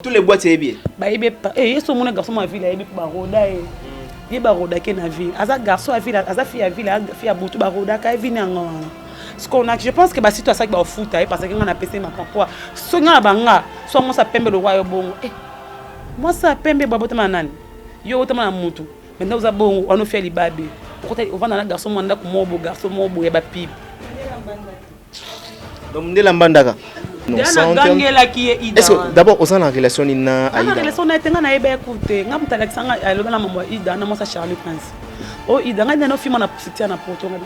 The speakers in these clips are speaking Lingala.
Tous les boîtes c'est bien. Bah il est sur mon garçon ma ville il est baroda il baroda qui na ville asa garçon à ville asa fille à ville fille à boutou baroda ka vini ngona ce qu'on a je pense que bah si toi ça ba foot parce que on a PC ma papa so nga banga so mo sa pembe le roi bongo moi ça pembe babota manani yo otama na mutu maintenant za bongo on fait libabe on va dans la garçon manda ko mobo garçon mobo ya ba pipe donc ndela mbandaka. Est-ce que d'abord aux en relation ina Aïda? La relation na tenga na ebe écouter ngam talexanga aloba na mama Aïda na mosa Charlie Prince. Oh Aïda ngana no film na cité na poto ngam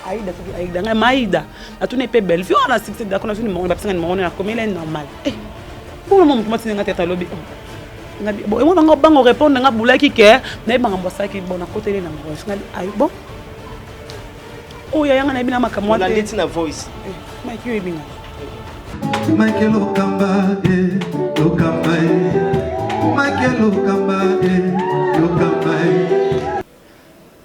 Aïda ngam Aïda na tune pe belle vie on a cité da kona fini mo ba psinga mo na comme elle est normal. Pour le moment comment tinga teta lobi. Ngabi bon on nga bango répondre nga bulaki ke na ba ngambosa ki bon na côté na mo. Ngabi ay bon. Oh ya nga na bina makamwa te. On a dit na voice. Ma ki ebina. Michael Okamba, Okamba, Michael Okamba, Okamba.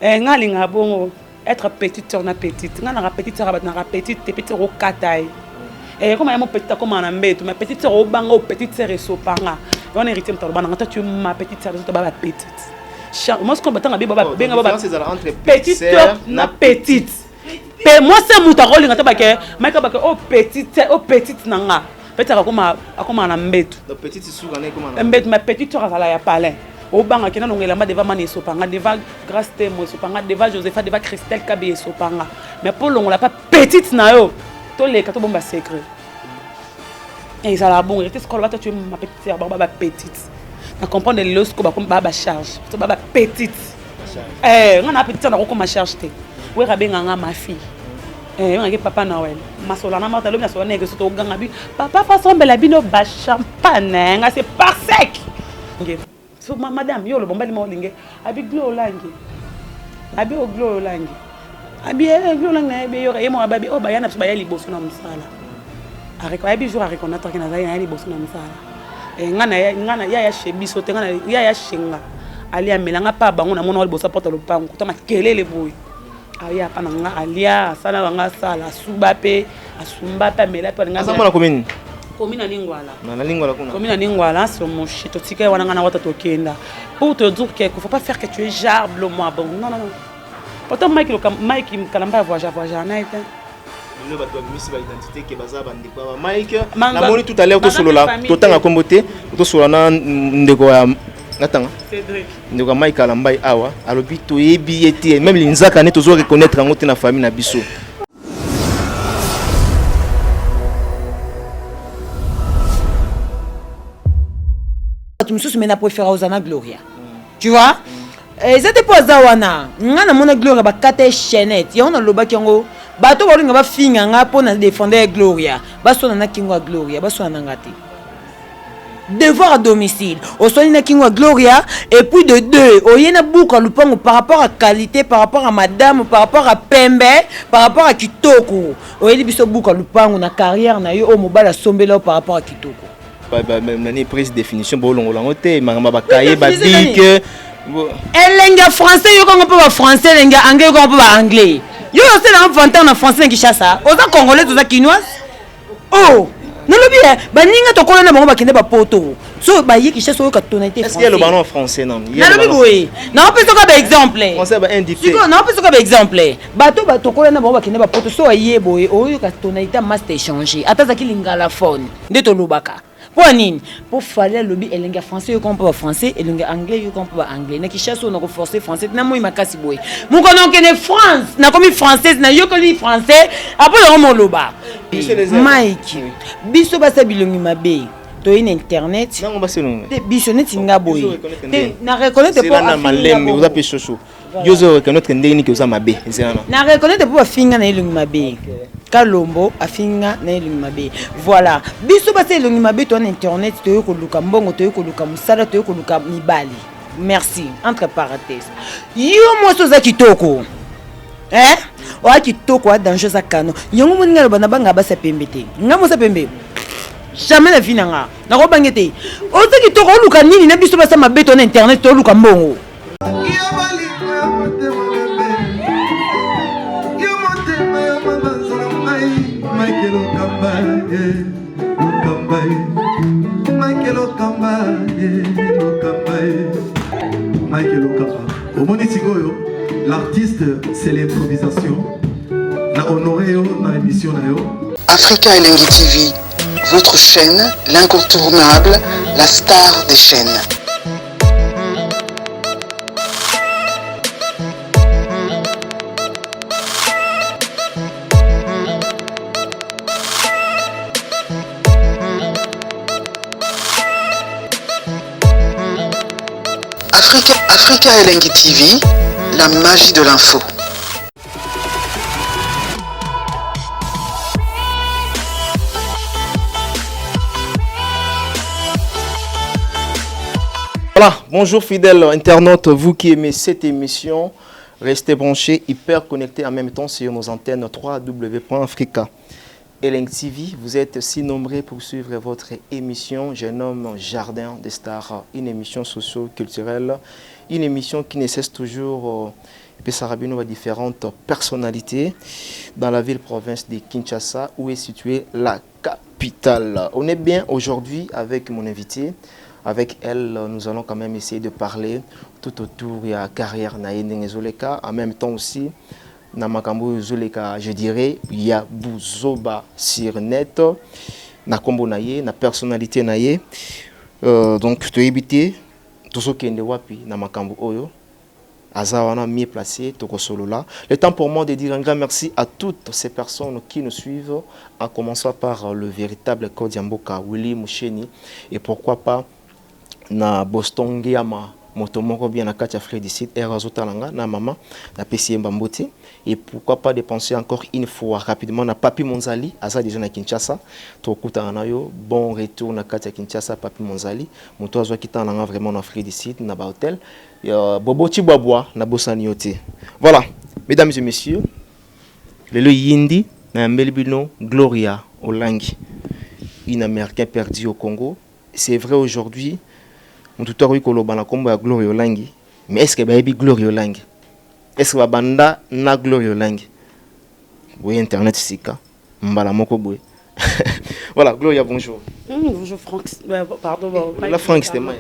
Ngalinga bongo être petite on a petite. Ngana petite sœur na petite te petite ro kataï. Comme mon petite comme na mbeto ma petite sœur au bango petite sœur so panga. On hérité mtalo bana ngata tu ma petite sœur to ba petite. Moi ce qu'on batanga baba benga baba. Entre petite sœur na petite. Moi c'est mon taroli ngata bake maika bake oh petite nanga petite akoma na mbeto la petite souga na koma na mbeto ma petite sœur azala ya palin o banga kina nongela ma deva mani sopanga deva grâce temo sopanga deva Josepha deva Christelle Kabe sopanga mais pour longola pas petite na yo to le kato bomba secret et ça la bon était scolaire tu ma petite sœur baba petite na comprendre le losko ba charge to baba petite ngana petite na ko ma charge te oui rabenganga ma fille ngaki papa Noël masolana mata lobi na so nege so ganga bi papa façon bela bino ba champagne nga c'est par sec so madame yo le bombali mo linge abi glow langi abi o glow langi abi glow langi na be yo e mo babi o ba yana so ba yali boso na musala ariko abi jour ariko na toki na za yali boso na musala ngana ya shebiso te ngana ya shenga ali amelanga pa bango na mona wali boso porta lo pango kutama kelele boy aya pana nga alia sala wanga sala subape asumbape mela pe nga azamona commune Ningwala na Lingwala kuna commune Ningwala sur mon chito tika wana ngana wata tokenda pour te dire que faut pas faire que tu es jarble moi bon non pourtant Mike kalamba voyage na été le ba to misi ba identité ke baza bandi kwa Mike na moni tout à l'heure to solo la to tanga kombote to solo na ndeko ya Natanga Cédric ndeko Mike Kalambai awa alobi to yebi ete même linzaka ne tozo reconnaître ngote na famille na biso. Tu me soucies mais na préféré aux Anna Gloria. Tu vois? Et c'était pas ça wana. Ngana mona Gloria ba kate chaînette. Ya on a loba kingo. Bato balinga ba finga nga pona défendre Gloria. Ba sona na kingo Gloria, ba sona ngati. Devoir à domicile. Au soin na kingo Gloria et puis de deux, au yena bouka lupango par rapport à qualité, par rapport à madame, par rapport à Pembe, par rapport à Kitoko. Au yeli biso bouka lupango na carrière na yo o mobala sombela par rapport à Kitoko. Même l'année prise définition bolongo langote mangamba ba kaye ba dik elenga français yo kongo pa français elenga anglais kongo pa anglais yo c'est la vantant en français ngi chassa oza congolais oza quinoise oh non le bien baninga to kola na bango bakende ba poto so ba yiki chassa yo ka tonalité français. Est-ce qu'il y a le ballon en français non il y a le oui non on peut so ka exemple français ba indiqué non on peut so ka exemple bato ba to kola na bango bakende ba poto so ayebo o yo ka tonalité master échanger ataza ki lingala phone ndeto lubaka. Pour faire le lobby, elle est français, elle comprend français, elle est anglais, elle comprend anglais. N'a qui chasse on a forcé français, n'a moi il m'a cassé boy. Mon connaît que France, n'a comme française, n'a yo connu français. Après on mon loba. Mike, biso basa bilongi mabe. To in internet. Non on va se non. Biso net inga boy. Na reconnaître pas. C'est là malem, vous appelez chocho. Yo zo reconnaître ndeni que vous mabe, c'est là. Na reconnaître pas finga na ilongi mabe. Kalombo afinga na elungi mabe voilà biso basa elungi mabe to na internet to ko luka mbongo to ko luka musala to ko luka mibali merci entre parenthèses yo moso za kitoko o kitoko a danger za kano yango moninga lo bana banga basa pembe te ngamo sa pembe jamais la vie nanga na ko bangete o za kitoko luka nini na biso basa mabe to na internet to luka mbongo Michael Okamba, Michael Okamba. Michael Okapa. Au Monitigoyo, l'artiste, c'est l'improvisation. La honoré dans l'émission. Africa Elengi TV, votre chaîne, l'incontournable, la star des chaînes. Africa Elengi TV, la magie de l'info. Voilà, bonjour fidèles internautes, vous qui aimez cette émission, restez branchés, hyper connectés en même temps sur nos antennes www.africa. Elengi TV, vous êtes si nombreux pour suivre votre émission. Je nomme Jardin des Stars, une émission socio-culturelle, une émission qui nécessite toujours différentes personnalités dans la ville-province de Kinshasa, où est située la capitale. On est bien aujourd'hui avec mon invité. Avec elle, nous allons quand même essayer de parler tout autour de la carrière de Zoleka. En même temps aussi, Namakambo Zoleka, je dirais, il y a Bouzoba sur net, na kombo naye, na personnalité naye. Donc, tu éviter tout ce qui est wapi Namakambo Oyo. Azawana mieux placé, Toko Solo là. Le temps pour moi de dire un grand merci à toutes ces personnes qui nous suivent, en commençant par le véritable Kodiamboka, Willy Moucheni, et pourquoi pas na Boston Giama. Motomoko bien na katia frère d'ici Erazotalanga na maman na PC Mbambote et pourquoi pas dépenser encore une fois rapidement na Papi Monzali asa déjà na Kinshasa to kuta na yo bon retour na katia Kinshasa Papi Monzali moto azwa kitana vraiment na frère d'ici na ba hôtel Bobo Chibabwa na Bosaniote. Voilà mesdames et messieurs le yindi na Melbino Gloria Olangi une américain perdu au Congo. C'est vrai aujourd'hui. Tout à l'heure, Gloria Olangi. Mais est-ce que baby Gloria Olangi? Est-ce que banda na Gloria Olangi? Oui, internet c'est ça. Mbala moko boy. Voilà, Gloria, bonjour. Bonjour Franck. Pardon. La Franck c'était moi.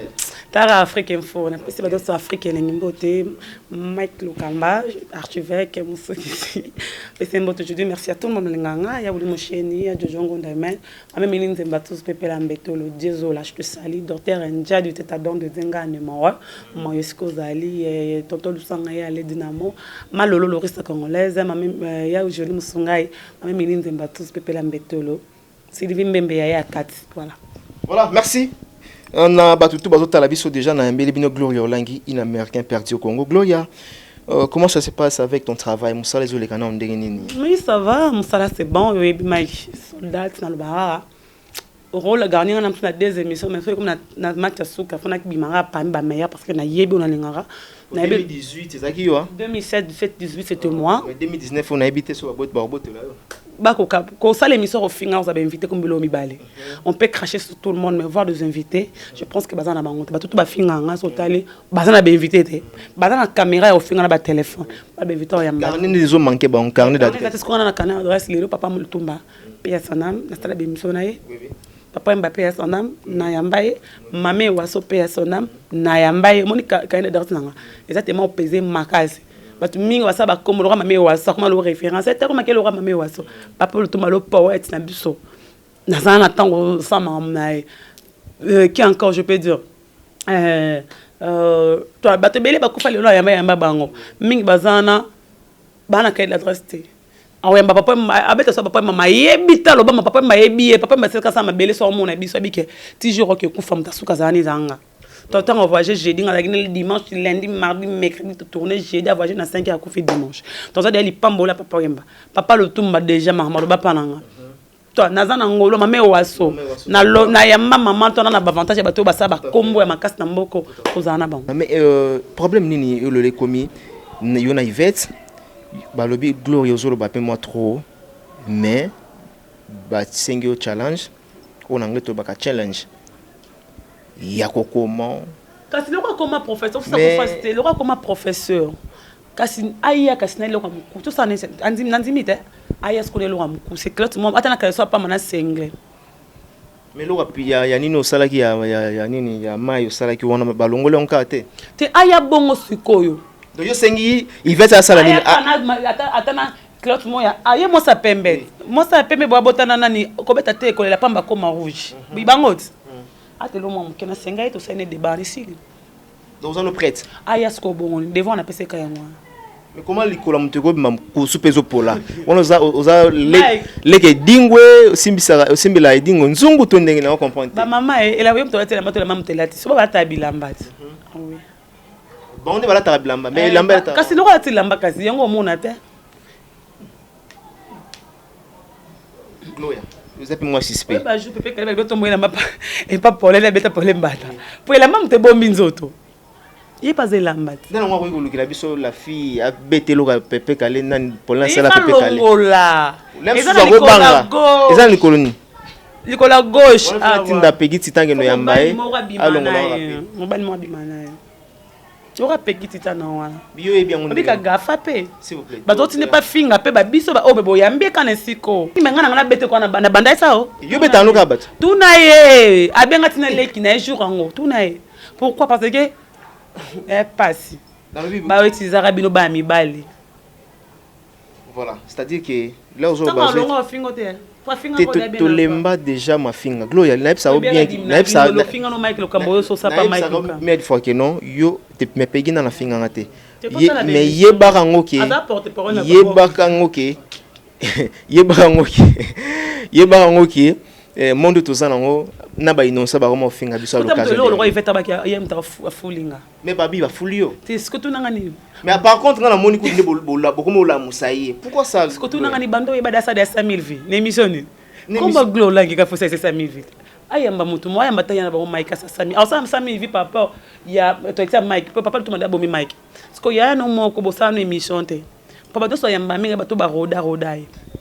Tara Afrique Info, on a passé par d'autres Afrique et les Nimboté, Mike Lukamba, archevêque, Moussaki. C'est un beau aujourd'hui. Merci à tout le monde. Il y a Willy Moucheni, il y a Jojo Ngondaimen, à même Eline Zembatus, Pepe Lambeto, le Désolé, je te salue, Docteur Ndja du Tétadon de Zenga Nemora, Moyesko Zali, Tonton Lusangaya, les Dynamo, Malolo, l'oriste congolaise, il y a Jolie Moussangai, à même Eline Zembatus, Pepe Lambeto, Sylvie Mbembe, il y a 4. Voilà. Voilà, merci. On a battu tout déjà dans un Melbino Gloria Olangi, une américain perdu au Congo. Gloria, comment ça se passe avec ton travail? Moussa les Olekana on oui, ça va, Moussa c'est bon, il y a des soldats dans le bar. Au rôle gagné on a fait des émissions mais comme na match souka fona bimara pa meilleur parce que na yebi on a lingara. 2018 c'est ça qui yo 2017 2018 c'était moi. 2019 on a habité sur boîte barbote là. Quand ça l'émission au final vous avez invité comme Bilo Mibale. On peut cracher sur tout le monde mais voir des invités, je pense que bazana ba monter ba tout ba finanga so tali bazana ba invité té. Bazana caméra au final ba téléphone. Ba invité ya mba. Carnet des hommes manqué ba on carnet d'adresse. Est-ce qu'on a na carnet d'adresse le papa Multumba. PS Sanam, na stade émission na ye. Papa Mbappé PS Sanam na yambaye, mamé waso PS Sanam na yambaye. Monika carnet d'adresse nanga. Exactement peser makasi. Batu mingi wasa ba comme le mamé wasa comme le référence c'est comme quel le mamé wasa papa le tomalo poète na biso na ça attend ça mamna qui encore je peux dire toi batu belé ba kufa le lo yamba bango mingi bazana bana kay l'adresse té awe papa abeta so papa mama yebita lo ba papa mayebi papa maseka ça mabele so mona biso bike toujours que kufa mtasuka zani zanga. Tant on voyage jeudi, on a le dimanche, lundi, mardi, mercredi, tourner jeudi, voyager dans 5 heures à couper dimanche. Tant ça, il y a pambola papa yemba. Papa le tomba déjà maman le papa nanga. Toi, nazana ngolo mame waso. Na yamba maman toi na avantage bato basa ba kombo ya makasi na mboko kozana bango. Mais problème nini le commis yona Yvette ba lobi Gloria Zolo ba pe moi trop mais ba single challenge on a to ba challenge. Il y a comment? Kasi le roi comme professeur, faut ça le roi comme professeur. Kasi aya kasi na le roi muku. Tout ça nanzimite. Aya scolaire le roi muku. C'est clair tout le monde attend que ça pas mana single. Mais lo ya nini osalaki ya nini ya mai osalaki wana balongole onka te. Te aya bongo sikoyo. Donc yo sengi il va ça sala nini. Atana cloth moya. Aye mosa pembe. Mosa pembe bo botana nani kobeta te kolela pamba koma rouge. Bibangot. Atelo mo mukena senga eto sene de barisi. Donc on est prête. Aya sko bongo devant na pese kaya moi. Mais comment likola muteko bima ku supezo pola. On oza leke dingwe simbila edingo nzungu to ndenge na comprendre. Ba mama ela we mto latela mato la mama telati. So ba ta bilamba. Oui. Bon on est bala ta bilamba mais lamba ta. Kasi loko latela lamba kasi yango mona te. Gloria. Vous êtes moi suspect. Ba jou pepe kale ba to moyela mapa et pas pour les beta pour les mbata. Pour la mama te bombi nzoto. Il pas elamba. Dans moi ko lukila biso la fille a betelo ka pepe kale nan pour la sala pepe kale. Longola. Eza ni koloni. Likola gauche. Ah tinda pegi titange no yambaye. Alongola. Mobali mo bimana. Tu auras pegi titana wana. Bio e bien on. Bika gafa pe. S'il vous plaît. Ba toti ne pas finga pe ba biso ba obebo yambe kana siko. Imengana ngana bete kwa na banda isa o. Yo beta no ka bat. Tuna ye. Abenga tina leki na jour ngo. Tuna ye. Pourquoi parce que passe. Bah oui, tu as bino ba mi bali. Voilà, c'est-à-dire que là aujourd'hui tu lemba déjà ma finga. Gloria, naip ça bien, naip ça. Le finga no Mike le kambo so ça pas Mike. Mais une fois que non, yo te me pegi na finga ngate. Mais ye barango ki. Ye barango ki. Ye barango ki. Ye barango ki. Monde tout ça nango na ba inonsa ba ko finga biso l'occasion. Le roi il fait tabac ya mta fulinga. Mais babi ba fulio. C'est ce que tu n'as ni. Mais par contre na moni ko ndebo bola bokomo la musaye. Pourquoi ça? Ce que tu n'as ni bando e bada ça de 5000 vies. L'émission ni. Comment glo la qui a fait 5000 vies. Ayamba mutu mo ayamba tanya na ba Mike 5000. Alors ça 5000 vies papa ya to eta Mike. Papa tout manda bomi Mike. Ce que ya no mo ko bosa no émission te. Papa to so yamba minga ba to ba roda.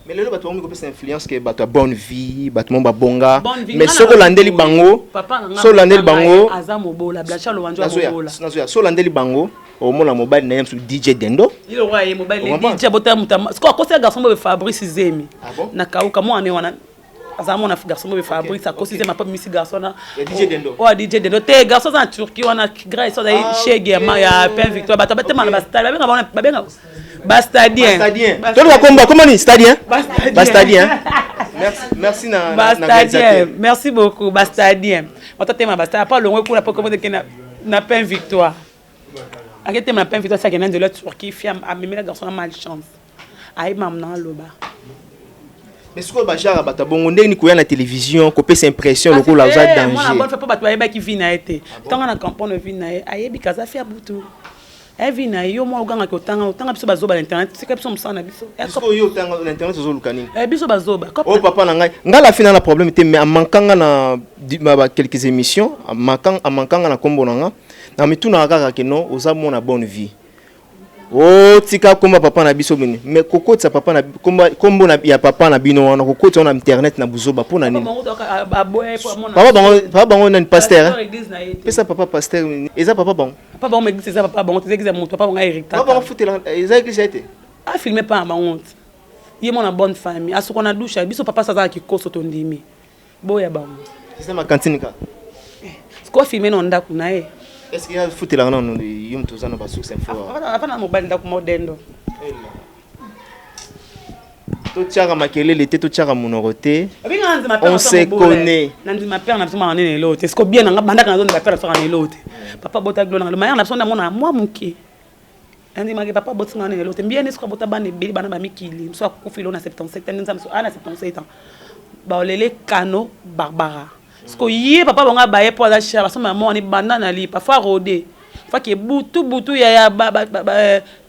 Mais le bateau on peut influence que bateau bonne vie bateau ba bonga mais soko landeli bango so landeli bango azamo bola blancha lo wanjwa bola so landeli bango au mona mobile na yam sur DJ Dendo il roi ye mobile DJ bota mutama ko ko se garçon be Fabrice Zemi na kauka mo ane wana azamo na garçon be Fabrice a cosise ma papa misi garçon na DJ Dendo DJ Dendo te garçon en Turquie wana grâce so da chege ma ya Père Victoire bata bata na bastal ba benga Bastadien. Toi le combat comment ni Bastadien? Bastadien. Merci na Bastadien. Merci beaucoup Bastadien. On t'a ma Bastadien pas le coup la pas comment que na Père Victoire. Arrêtez ma Père Victoire ça qui est de la Turquie fiam a même la garçon a malchance. Aïe maman loba. Mais ce que bajara bata bongo ndeni ko ya na télévision ko pesa impression le ko la za danger. Moi la bonne fait pas batwa ba qui vient na été. Tant na campagne vient na aïe bi kaza fait butu. Evina yo mo uganga ko tanga biso bazoba na internet c'est biso msana biso est-ce que yo tanga na internet zo lukani biso bazoba oh papa na ngai ngala fina na problème te mais amankanga na quelques émissions amankanga na kombo nanga na mituna kaka ke non oza mona bonne vie oh tika komba papa na biso bini mais kokotsa papa na kombo na ya papa na bino wana kokotsa na internet na buzoba pona nini papa bango na pasteur pesa papa pasteur eza papa bango papa bango m'existe ça papa bango t'existe mon papa bango Eric papa bango foutela eza église été a filmer pas ma honte il est mon bonne famille a ce qu'on a douche biso papa ça za ki koso to ndimi boya bango c'est ma cantine ka ce qu'on filmer non ndako na e est-ce qu'il y a foutela non yum tozana ba succès info apa na mobile ndako modendo to tchara makelele te to tchara monoroté on se connaît nandi ma père na biso ma nene lote est-ce que bien nga bandaka na zone ba père na lote papa bota glo na ma na biso na mona moi muki nandi ma papa bota na nene lote bien est-ce que bota bana be bana ba mikili so akufilo na 77 ans nzamso ana 77 ans ba olele kano barbara est-ce que yé papa bonga ba ye pour la chat parce que maman ni banana li parfois rodé fa ke butu ya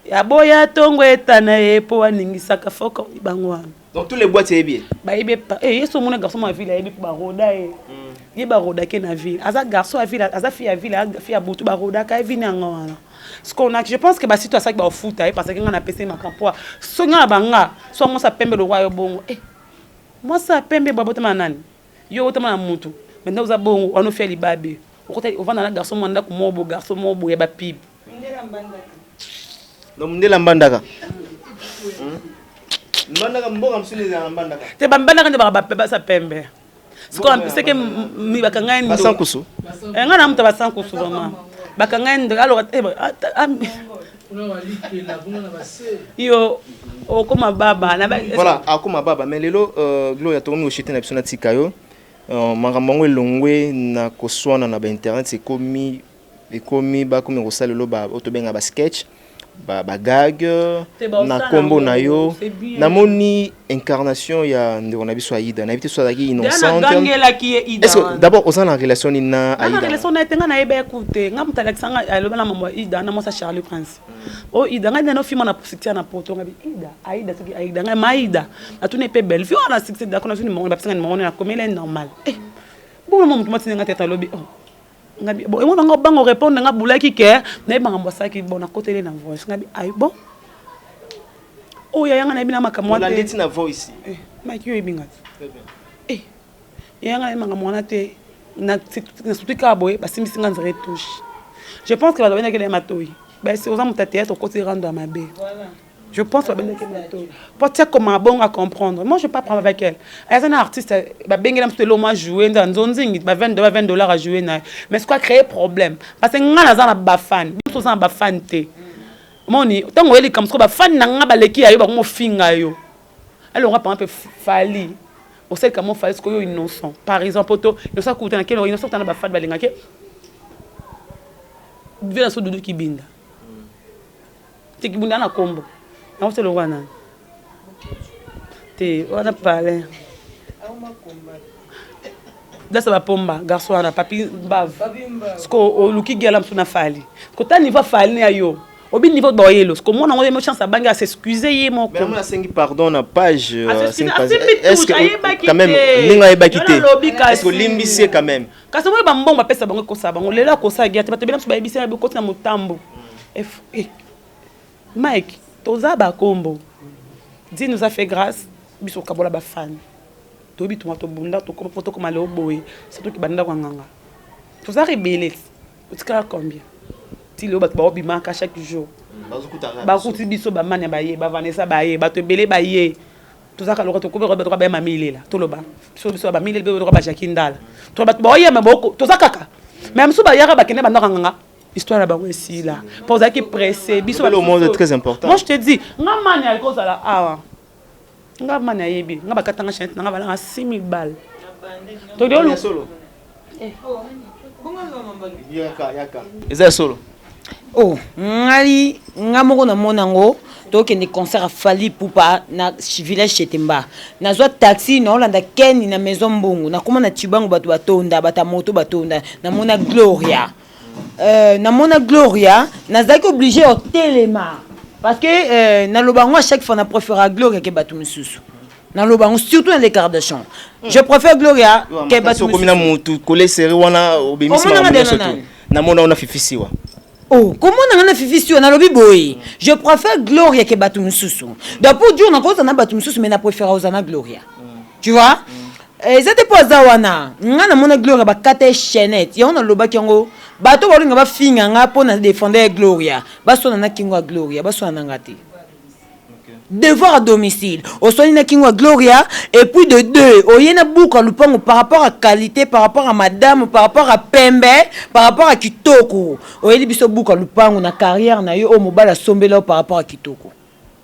ya boya tongo etana ye po aningisaka foko bangwa donc tous les boîtes c'est bien ba yebe pa yeso mon garçon ma ville yebi ba roda ye ba roda ke na ville aza garçon à ville aza fille à ville fille à butu ba roda ka vini ngwana ce qu'on a je pense que ba si toi ça ba foot parce que ngana pese ma campo so ngana banga so mo sa pembe le roi yo bongo moi ça pembe ba botama nani yo botama na mutu maintenant vous a bongo on fait libabe on va dans la garçon manda ko mobo garçon mobo ya ba pib donc ndela mbandaka mbandaka mboka msini za mbandaka te bambandaka nde ba sa pembe c'est que mi bakanga ndo Basankusu. Ngana muta basankusu vraiment bakanga ndo alors yo okoma baba na voilà akoma baba mais lelo Gloria tokomi koshite na biso na tika yo makambo yango elongwe na koswana na bainternet ekomi bakomi kosala lelo otobenga basketch bagag na kombo na yo namoni incarnation ya ndeko na biso Aïda na biso azalaki innocente. Est-ce que d'abord oza na relation ni na Aïda? Relation na tenga na ebe écouter nga mutala kisanga aloba na maman Aïda na mosa Charlie Prince o Aïda nga na film na positia na poto ngabi Aïda soki Aïda nga Maïda atune pe belle fille na succès d'accord na fini mo ba pisanga ni mo na comme elle est normal bon mo mutu matinga teta lobi ngabi bon et moi bango répondre nga bulaki ke na ba ngamba ki bon na côté na voice ngabi ay bon oh ya nga na bina makamwa la leti na voice Mike yo ibinga ya nga na makamwa te na surtout ka boy ba simbisinga nzere touche je pense que va venir que les matoi ba c'est aux amis théâtre côté rendre à ma bé voilà je pense que va venir que les matoi pour dire comment bon à comprendre moi je vais pas prendre avec elle elle est un artiste ba benga la mtelo moi jouer dans zonzingi ba $20 à jouer na mais c'est quoi créer problème parce que nga na za na ba fan biso za ba fan te moni tango eli comme ça ba fan na nga ba leki ayo ba mo finga yo elle aura pas un peu fali on sait comment faire ce que yo innocent par exemple auto innocent ko tana kelo innocent tana ba fan ba lenga ke vela so dudu kibinda te kibunda na kombo na c'est le wana te wana parler da sa ba pomba garçon na papi bav ce ko luki gela msuna fali ko tani va fali ayo au niveau de Boyelo, parce que moi, on a une chance à banga s'excuser. Mais on a 5 pardon na page. Est-ce que quand même, n'inga eba quitté. Est-ce que limbissé quand même? Quand on va bon, on va passer bango kosa, bango lela kosa, gâte, parce que bien sûr, limbissé, on va continuer à mutambo. Mike, toza ba kombo. Dis nous a fait grâce, biso kabola ba fan. Tobi to bunda, to comme photo comme aller au boy, c'est tout qui banda kwanganga. Toza rebelle. Tu sais combien? Tilo bat ba obimaka chaque jour ba kuti biso ba mane ba ye ba Vanessa ba ye ba to belé ba ye to zaka lokho to ko ba to ba mamilela to loba so biso ba milele be ba Jakindala to ba ba ye maboko to zaka même so ba yaka ba kene ba ndanga histoire ba wesi là pour ça qui pressé biso le monde très important. Moi je te dis nga mane ya ko sala awa nga mane ya yebi nga ba katanga chante nga ba 6000 balles to diolo solo yaka solo. Oh, ngali ngamoko na monango to ke ni concert a Fally Ipupa na village Chetemba. Na zo taxi na Olanda Ken na maison mbongo na koma na Chibango batu batonda bata moto batonda na mona Gloria. Na mona Gloria na zaki obligé au téléma parce que na lobango à chaque fois na préfère Gloria que batu misusu. Na lobango surtout dans les Kardashian. Je préfère Gloria que batu misusu. Comme na mutu coller serré wana obimisi na mona ona fifisiwa. Oh, comment on a fait sur na lobby boy? Je préfère Gloria que Batou Moussou. D'abord, Dieu n'a pas Batou Moussou, mais n'a préféré Osana Gloria. Tu vois? Et ça dépend d'Awana. On a mon Gloria, ba kate chaînette. Y a on a loba kingo. Bato wali ngaba finga nga pour na défendre Gloria. Baso na kingo Gloria, baso na ngati. Devoir à domicile. Au soin na kingo Gloria et puis de deux. Au yena bouka lupango par rapport à qualité, par rapport à madame, par rapport à Pembe, par rapport à Kitoko. Au yena biso bouka lupango na carrière na yo au mobile sombela par rapport à Kitoko.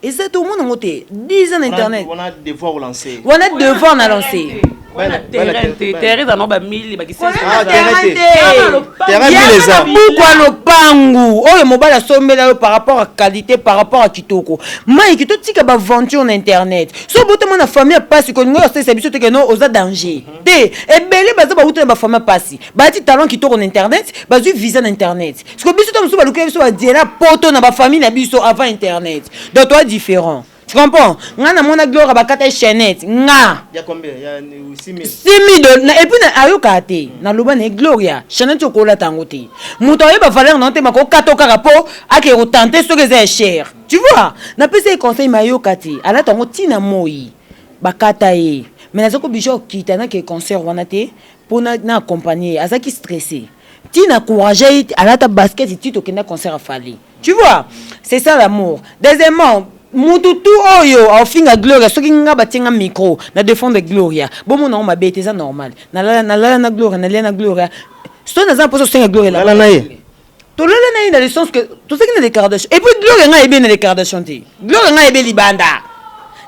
Et ça tout le monde ngoté 10 ans internet. On a devoir lancer. On a devoir na lancer. Terre dans ba 1000 ba kisi. Pourquoi le pangu? Oh le mobile sombela par rapport à qualité, par rapport à Kitoko. Mai Kitoko tika ba aventure na internet. So bote mon famille passe ko ngo c'est biso te que non oza danger. Té et belé baza ba wuta ba famille passe. Ba ti talent Kitoko na internet, ba zu visa na internet. Parce que biso to muso ba luka biso ba diela poto na ba famille na biso avant internet. Donc toi différent. Tu comprends? Ngana mona Gloria ba kata chaînette. Nga. Il y a combien? Il y a 6000. 6000 et puis na ayoka te. Na loba na Gloria, chaînette ko la tango te. Muto yeba valeur na te mako kato karapo ake ko tenter ce que c'est cher. Tu vois? Na pese conseil mayoka te. Ala tango tina moi. Ba kata e. Mais na zako bijo kitana ke concert wana te pour na accompagner azaki stressé. Tina courage ala ta basket ti to kena concert à Fally. Tu vois? C'est ça l'amour. Deuxièmement, mututu oyo afinga Gloria soki nga batinga micro na défendre Gloria bomo na ma bête ça normal na Gloria na Gloria sto na za poso singa Gloria la na ye to lala na dans le sens que tout ce qui est déclaration et puis Gloria nga ebe na déclaration te Gloria nga ebe libanda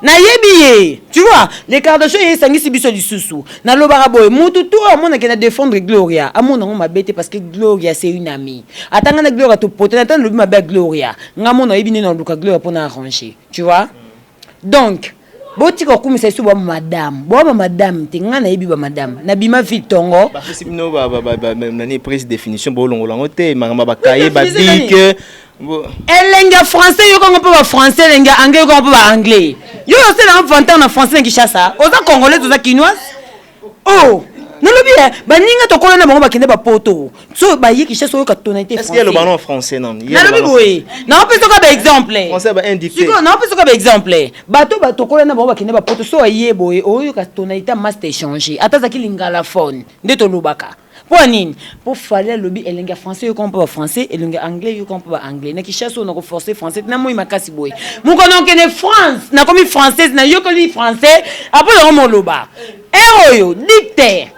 na yebi tu vois les déclaration est sangisi biso lisusu na lobara boy mututu amona ke na défendre Gloria amona ma bête parce que Gloria c'est une amie atanga na Gloria to pote na tan lobi ma bête Gloria nga mona yebi na luka Gloria pour na arranger tu vois donc boti ko kumisa isu ba madame te nga na yebi ba madame na bima vitongo ba sibino ba nani prise définition bo longolango te mangamba ba kaye ba dik elenga français yo kongo pa français elenga anglais yo kongo pa anglais yo c'est un vantant en français qui chasse ça oza congolais oza quinoise oh non lobi baninga to kola na bango bakende ba poto so ba yiki chasse yo ka tonalité français est-ce qu'il y a le ballon français non na lobi boy na on peut so ka exemple français ba indiqué siko na on peut so ka exemple bato ba to kola na bango bakende ba poto so aye boy oyo ka tonalité master changer ataza ki lingala phone ndeto lobaka pour nini pour fallait lobby elenga français yo comprend français elenga anglais yo comprend anglais na kishaso na ko forcer français na moi makasi boy mon kono kene France na komi française na yo komi français après on mo loba yo dictateur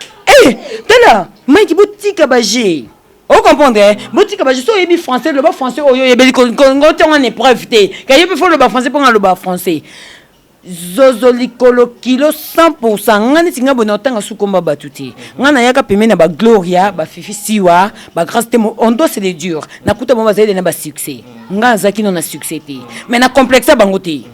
tela Mike boutique baje on comprendre boutique baje so yebi français le bas français oyo yebeli ko ngoto en épreuve te ka yebi faut le bas français pour le bas français zozo likolo kilo 100% ngani tinga bona otanga sukomba batuti ngana yaka pemena ba Gloria ba Fifi Siwa ba grâce te on doit se les dur na kuta bomba zaide na ba succès ngaza kino na succès te mais na complexe bango te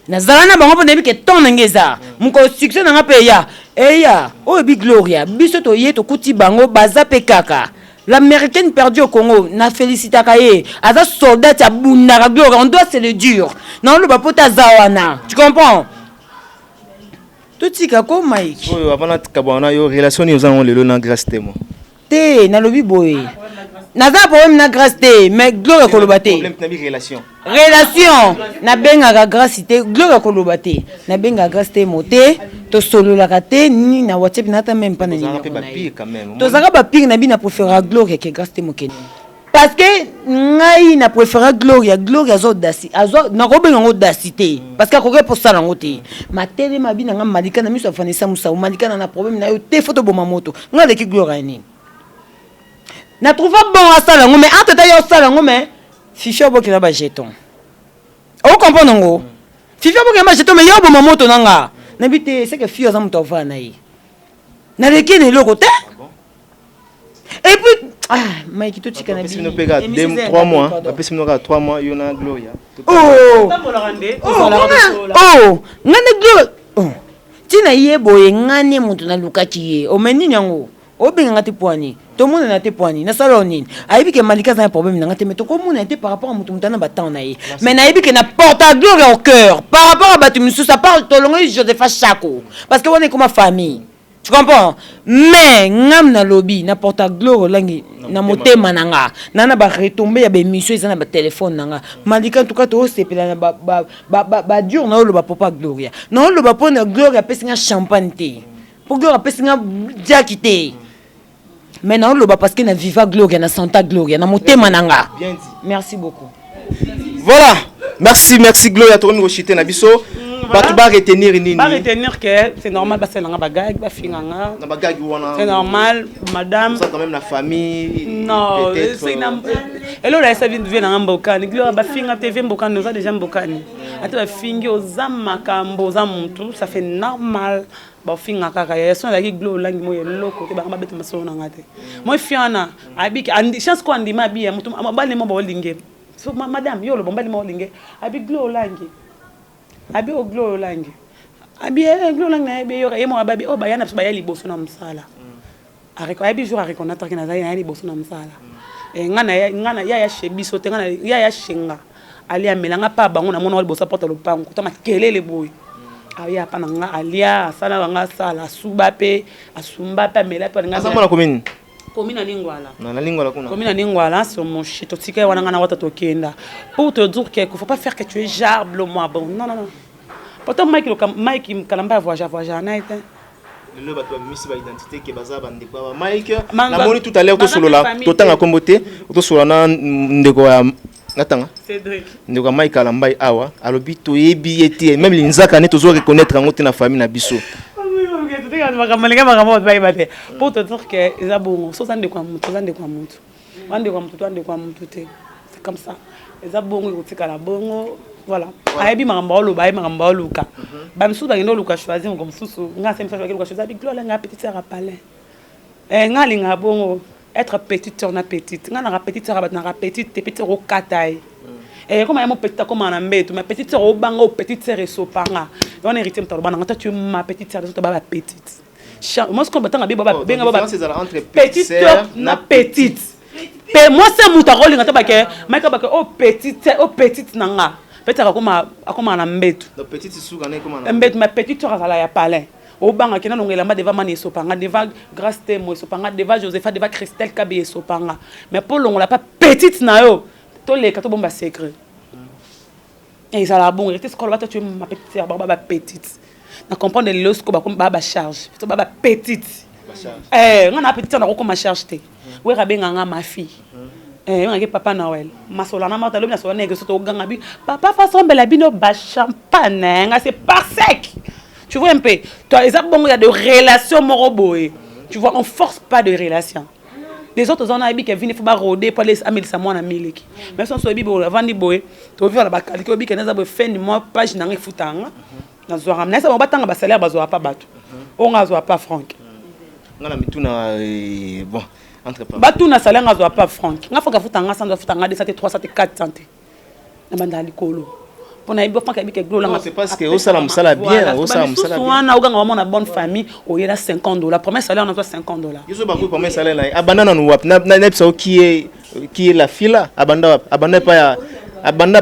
na zalana bango pona bike ton ngeza muko succès na ngape ya eya o bi Gloria biso to yeto kuti bango baza pe kaka. L'américaine perdue au Congo, na félicita kaye, aza soldat ya bundara Gloria, on doit se le dur. Non le bapota zawana. Tu comprends? Tout ce qui a comme Mike. Oui, avant la kabana yo relation nous avons le na grâce témo. Té na lobi boy. Na za problème na grâce té, mais Gloria kolobate. Problème na bi relation. Relation na benga ga grâce té, Gloria kolobate. Na benga grâce té moté, to solo la raté ni na WhatsApp na ta même pas na ni. To zaka ba pire na bi na préférer Gloria que grâce té mokeni. Parce que ngai na préférer Gloria zo dasi, azo na ko benga audacité parce que ko pour ça lango té. Ma télé ma bi na ngam malika na miso Vanessa Musa, malika na problème na yo té photo boma moto. Ngale ki Gloria ni. Na trouva bon à ça là mais entre ta yo ça là mais fifi bo kina ba jeton o comprendre ngo fifi bo kina ba jeton mais yo bo moto nanga na bité c'est que fifi za muto va na yi na lekene loko te et puis Mike to tika na bi nous pega 3 mois après si nous 3 mois yo na Gloria oh ngane Gloria tina yebo ngane muto na lukaki ye o menini ngo o benga ngati poani to mona na te poani na saloni aibi ke malika za problème na ngati mais to ko mona te par rapport à mutu mutana batana na ye mais na aibi ke na porte à Gloria au cœur par rapport à batu musu ça parle to longo Josepha Chako parce que on est comme ma famille tu comprends mais ngam na lobby na porte à Gloria langi na motema nanga nana ba retomber ya be mission ezana ba téléphone nanga malika en tout cas to sepela na ba dur na lo ba papa Gloria na lo ba pona Gloria pesinga champagne te pour Gloria pesinga diakité. Maintenant, le bas parce que na viva Gloria, na santa Gloria, na motema nanga. Bien dit. Merci beaucoup. Voilà. Merci Gloria to nous chiter na biso. Batu ba retenir nini? Ba retenir que c'est normal parce que nanga bagag ba finganga. Na bagag wana. C'est normal, madame. Ça quand même la famille. Non, c'est na Hello la sa vie vient na mbokani. Gloria ba finga TV mbokani, nous a déjà mbokani. Ata ba fingi ozama kambo za muntu, ça fait normal. Ba finga kaka ya so la Gloria langi mo yeloko te ba ba bete maso na ngate. Moi fiana abiki andi chance ko andi mabi ya mutu abale mo ba olinge. So madame yo lo bombali mo olinge. Abi Gloria langi. Abi o Gloria langi. Abi Gloria langi na abi yo e mo ababi o ba yana ba ya liboso na msala. Ariko abi jour reconnaître que na za ya liboso na msala. Ngana ya shebiso te ngana ya shenga. Ali amelanga pa bango na mona liboso porte le pango. Kutama kelele boy. Aya pa nanga alia sala wanga sala subape asumbape amela pa nga Azamona commune commune Ningwala na lingwala kuna commune Ningwala sur mon chito tika wana ngana wata tokenda pour te dire que faut pas faire que tu es jarble moi bon non pourtant Mike kalamba voyage na été le bato misi ba identité ke baza bande kwa Mike na moni tout à l'heure to solo la to tanga kombote to solo na ndeko ya Attends. Cédric. Nous avons Mike Alambai Awa. Alors, bito yebi eti. Même les nzaka ne toujours reconnaître en na famille na biso. Pour te dire que ils ont bon, ça de quoi mutu, ça de quoi mutu. On de quoi mutu, c'est comme ça. Ils ont bon, ils ont la bon, voilà. Aïbi maramba olo, aïbi maramba oluka. Bam sou ba ngendo luka choisir comme sou. Nga sem fa luka choisir avec gloire nga petite sœur à palais. Nga linga bon être petite sœur na petite. Nga na petite sœur na petite, petite ro kataï. Et comme mon petit comme en ambeto, ma petite sœur au banga au petite sœur et sopanga. On hérité me talba na tu ma petite sœur to ba petite. Moi ce qu'on batanga bi baba benga baba. Petite sœur na petite. Moi c'est mon taroli ngata ba ke, ma ka ba ke oh petite nanga. Peut-être comme en ambeto. La petite sou gané comme en ambeto ma petite sœur à la palais. Au banga kina nongela ma deva mani sopanga deva grâce témo sopanga deva Josepha deva Christelle Kabe sopanga. Mais pour l'on la pas petite na yo. Tous les cartes bomba secret. Et ça la bon, il était ce qu'on va tu ma petite sœur, baba petite. Na comprendre les lorsque baba charge. Tu baba petite. On a petite on a comment charge té. Oui rabenganga ma fille. On a papa Noël. Ma solana ma talo na solana que soto ganga bi. Papa façon bela bino ba champagne, c'est par sec. Tu vois un peu. Toi, il y a de relations moroboé. Tu vois, on force pas de relations. Les autres on a dit que viennent faut pas roder pour les amis ça moi na miliki mais son sobi bo vandi boy to vivre la bakali ko bi kenza bo fin du mois page na ngifutanga na zo ramna ça ba tanga ba salaire ba zo pas bato on nga zo pas franc ngala mituna bon entre pas bato na salaire nga zo pas franc nga foka futanga 100 futanga 2 3 4 na banda likolo pour na ibo franc abi ke glola c'est parce que au salam sala bien au salam sala bien on a vraiment une bonne famille au y a $50 premier salaire on a $50 yoso ba ko premier salaire là abanda na wap na nepsa qui est la fila abanda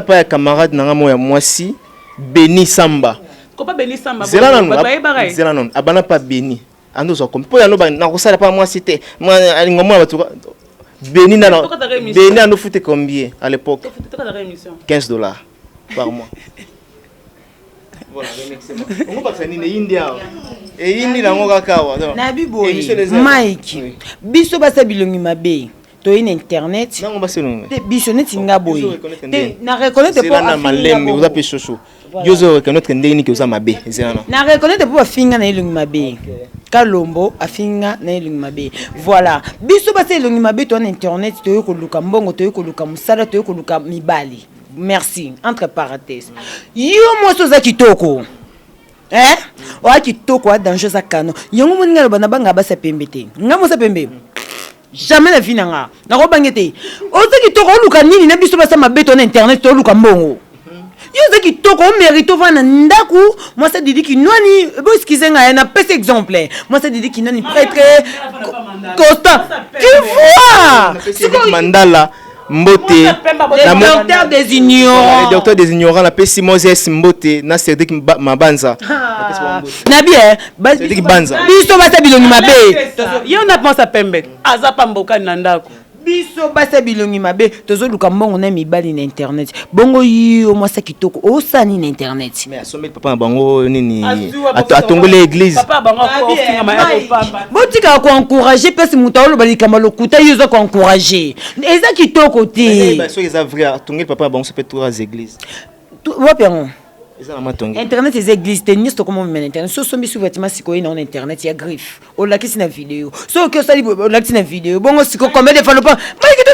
pa ya camarade na ngamo ya mwasi Beni Samba ko pas Beni Samba zela non abanda pa Beni ando zo comme po ya no ba na ko sala pa mwasi te moi ngomo ba tu Beni na Beni ando fouté combien à l'époque $15 par mois. Voilà, on va faire une India. Et India na ngoka kawa. Nabi boy. Mike. Biso basa bilongi mabe. To in internet. Non, on va se nommer. Biso net nga boy. Na reconnaître pas na malem, vous appelez chocho. Yozo reconnaître ndeni que uza mabe. Na reconnaître pas finga na ilongi mabe. Kalombo afinga na ilongi mabe. Voilà. Biso basa ilongi mabe to in internet to yoko luka mbongo to yoko luka musala to yoko luka mibali. Merci, entre parenthèses. Yo moi soza kitoko. Hein? Oa kitoko a danger za kano. Yongo moninga lo bana banga ba sa pembe te. Ngamo sa pembe. Jamais la vie nanga. Na ko bangete. Oza kitoko luka nini na biso ba sa mabeto na internet to luka mbongo. Yo za kitoko mérito va na ndaku. Moi ça dit ki noni bo excusez nga na pese exemple. Moi ça dit ki noni prêtre constant. Tu vois? C'est mandala. Mbote le docteur des ignorants le docteur des ignorants la pesi Moses Mbote na Cédric Mabanza na bien Cédric Banza biso basa bilongi mabe yo na pensa pembe azapa mboka na ndako biso basa bilongi mabe tozo luka mbongo na mibali na internet bongo yo moi ça kitoko osani na internet mais asomeli papa bango nini atongole église papa bango ko finga ma papa botika ko encourager pesi mutalo balikama lokuta yuzo ko encourager eza kitoko te so eza vrai atongeli papa bango c'est peut trois églises wapengo internet les églises tennis to comment men internet so sombi sur vêtements siko ina on internet ya griffe o la kisi na vidéo so que ça o la kisi na vidéo bongo siko combien de fois le pas mais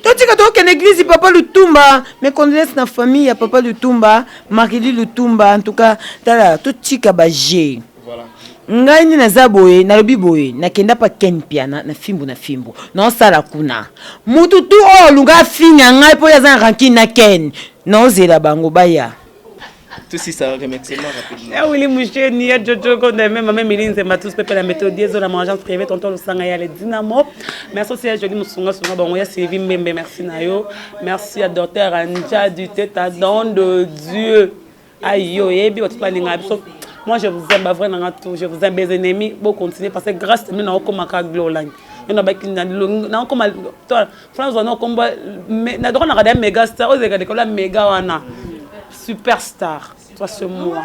to tika to ken église papa Lutumba mais condoléances na famille ya papa Lutumba Marie Lutumba en tout cas tala to tika ba G voilà ngai ni naza boye na lobi boye na kenda pa ken piana na fimbo non sala kuna mutu tu o lunga finya ngai po ya za ranki na ken non zela bango baya. Tout si ça remerciement rapidement. Eh oui, monsieur, ni a Jojo qu'on a même Méline, c'est ma tous peuple la méthode diesel la mangeance privée tonton le sang ya les dynamo. Merci aussi à Jolie Musunga Sunga bon ya Sylvie Mbembe merci nayo. Merci à docteur Anja du tête à don de Dieu. Aïe yo yebi votre planning abso. Moi je vous aime vraiment tout, je vous aime mes ennemis, bon continuer parce que grâce à nous on comme ka gloline. On a baki na comme toi France on a comme na droit na regarder méga star, on regarder comme la méga wana. Superstar, toi ce moi.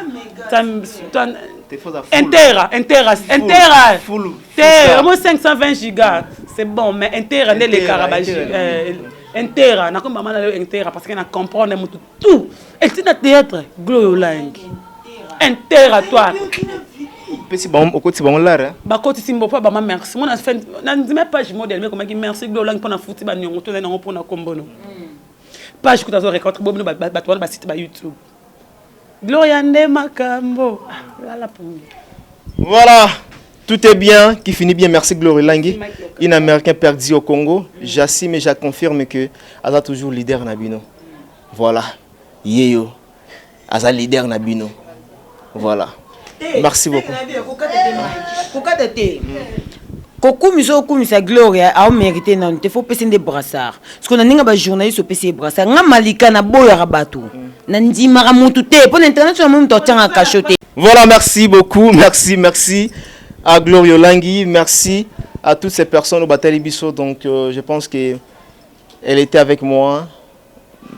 Moi 520 gigas, c'est bon, mais Intera les Carabagi. Intera, na comme maman na intera parce que na comprendre tout. Et c'est na théâtre Gloria Olangi. Intera toi. Petit bon au côté bon là. Ba côté simbo pa ba merci. Moi na fait na ndime page modèle mais comme merci Gloria Olangi pour na fouti ba nyongo to na pour na kombono. Page que tu as récolté bon ba site ba YouTube. Gloria Ndemakambo. Voilà. Tout est bien, qui finit bien. Merci Gloria Olangi. Un Américain perdu au Congo. J'assume et je confirme que Aza toujours leader Nabino. Voilà. Yeyo. Aza leader Nabino. Voilà. Merci beaucoup. Kokumiso kumisa Gloria a mérité non te faut passer des brassards parce qu'on a ninga ba journaliste passer des brassards nga malika na boya rabatu na ndima ra mutu te pour international monde tanga cachoté. Voilà, merci beaucoup. Merci à Gloria Olangi, merci à toutes ces personnes au Batali Bisso. Donc je pense que elle était avec moi,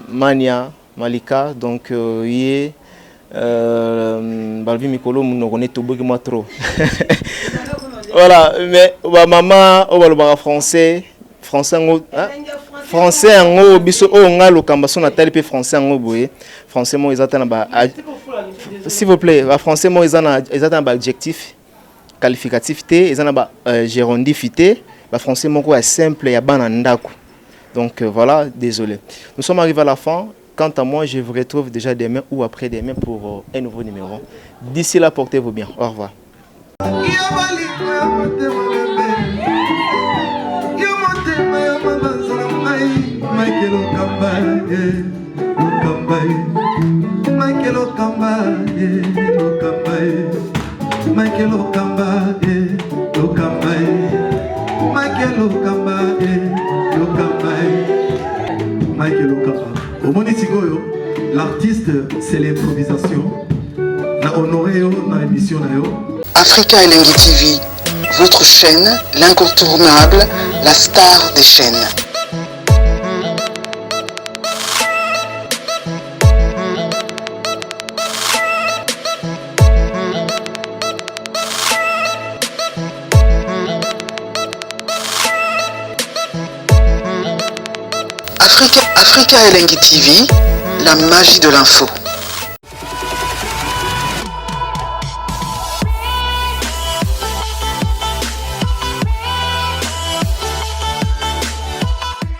Mania, Malika, donc Balvi Mikolo nous connaît tout moi trop. Voilà, mais maman au français français en biso o ngalo kambaso na tali pe français en boye français mo ezata ba s'il vous plaît ba français mo ezata ba adjectif qualificatif te ezana ba gérondifité ba français moko est simple ya bana ndako. Donc voilà, désolé. Nous sommes arrivés à la fin. Quant à moi, je vous retrouve déjà demain ou après-demain pour un nouveau numéro. D'ici là, portez-vous bien. Au revoir. L'artiste, c'est l'improvisation. Na honoré dans l'émission. Africa Elengi TV, votre chaîne, l'incontournable, la star des chaînes. Africa Elengi TV, la magie de l'info.